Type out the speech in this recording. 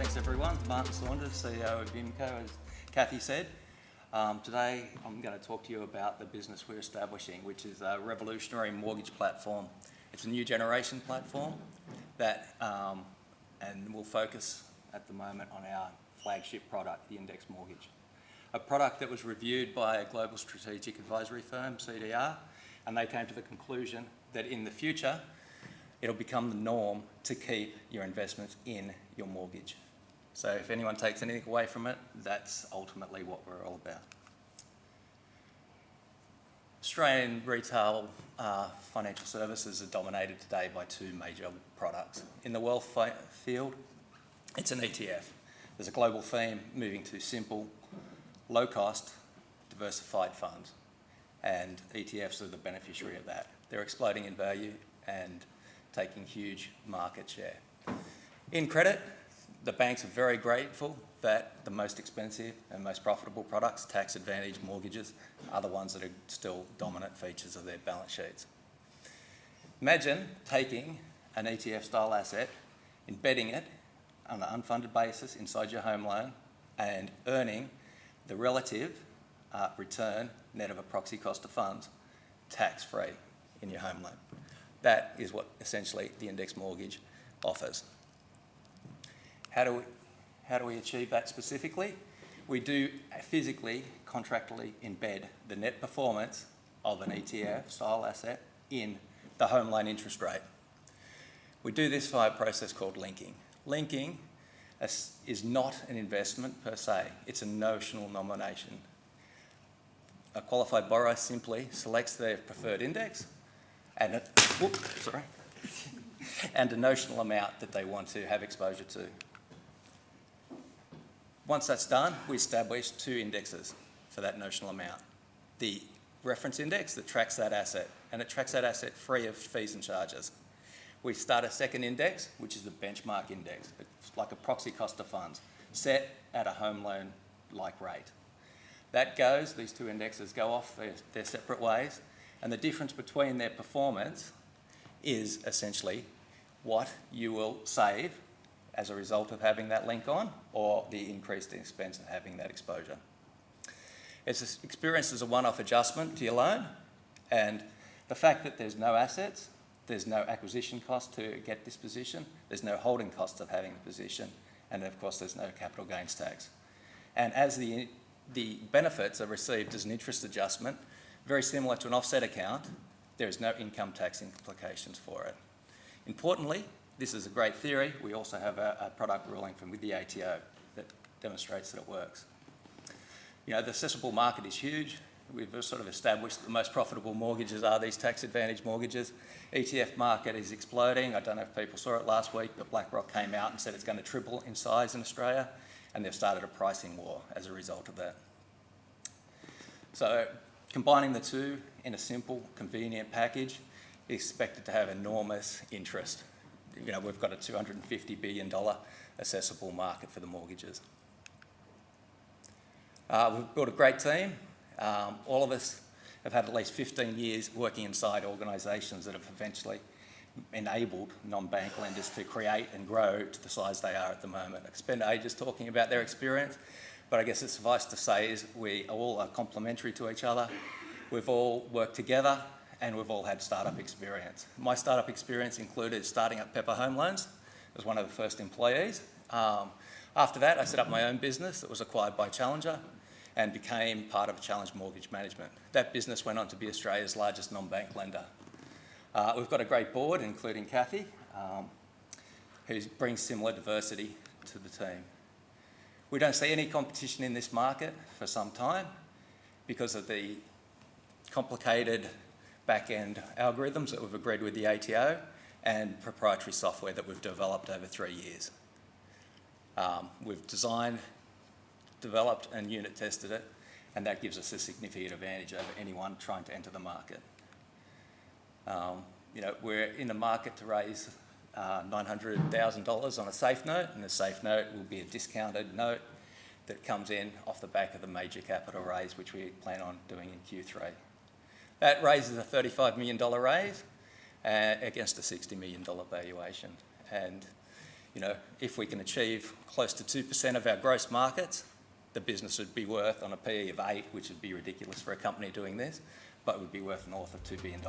Thanks everyone. Martin Saunders, CEO of IMCO, as Kathy said. Today I'm going to talk to you about the business we're establishing, which is a revolutionary mortgage platform. It's a new generation platform that, and we'll focus at the moment on our flagship product, the index mortgage. A product that was reviewed by a global strategic advisory firm, CDR, and they came to the conclusion that in the future, it'll become the norm to keep your investments in your mortgage. So if anyone takes anything away from it, that's ultimately what we're all about. Australian retail financial services are dominated today by two major products. In the wealth field, it's an ETF. There's a global theme moving to simple, low-cost, diversified funds, and ETFs are the beneficiary of that. They're exploding in value and taking huge market share. In credit, the banks are very grateful that the most expensive and most profitable products, tax advantage mortgages, are the ones that are still dominant features of their balance sheets. Imagine taking an ETF style asset, embedding it on an unfunded basis inside your home loan and earning the relative return net of a proxy cost of funds tax-free in your home loan. That is what essentially the index mortgage offers. How do we achieve that specifically? We do physically, contractually embed the net performance of an ETF style asset in the home loan interest rate. We do this via a process called linking. Linking is not an investment per se, it's a notional nomination. A qualified borrower simply selects their preferred index and a notional amount that they want to have exposure to. Once that's done, we establish two indexes for that notional amount. The reference index that tracks that asset, and it tracks that asset free of fees and charges. We start a second index, which is the benchmark index. It's like a proxy cost of funds, set at a home loan-like rate. That goes, these two indexes go off their separate ways, and the difference between their performance is essentially what you will save as a result of having that link on, or the increased expense of having that exposure. It's experienced as a one-off adjustment to your loan, and the fact that there's no assets, there's no acquisition cost to get this position, there's no holding cost of having the position, and of course there's no capital gains tax. And as the benefits are received as an interest adjustment, very similar to an offset account, there is no income tax implications for it. Importantly, this is a great theory. We also have a product ruling from the ATO that demonstrates that it works. You know, the accessible market is huge. We've sort of established that the most profitable mortgages are these tax advantage mortgages. ETF market is exploding. I don't know if people saw it last week, but BlackRock came out and said it's going to triple in size in Australia, and they've started a pricing war as a result of that. So combining the two in a simple, convenient package is expected to have enormous interest. You know, we've got a $250 billion accessible market for the mortgages. We've built a great team. All of us have had at least 15 years working inside organisations that have eventually enabled non-bank lenders to create and grow to the size they are at the moment. I could spend ages talking about their experience, but I guess it's suffice to say is we all are complementary to each other. We've all worked together and we've all had startup experience. My startup experience included starting up Pepper Home Loans as one of the first employees. After that, I set up my own business that was acquired by Challenger and became part of Challenge Mortgage Management. That business went on to be Australia's largest non-bank lender. We've got a great board, including Kathy, who brings similar diversity to the team. We don't see any competition in this market for some time because of the complicated back-end algorithms that we've agreed with the ATO and proprietary software that we've developed over 3 years. We've designed, developed and unit tested it, and that gives us a significant advantage over anyone trying to enter the market. You know, we're in the market to raise $900,000 on a safe note, and the safe note will be a discounted note that comes in off the back of the major capital raise, which we plan on doing in Q3. That raises a $35 million raise against a $60 million valuation. And You know, if we can achieve close to 2% of our gross markets, the business would be worth, on a PE of 8, which would be ridiculous for a company doing this, but would be worth north of $2 billion.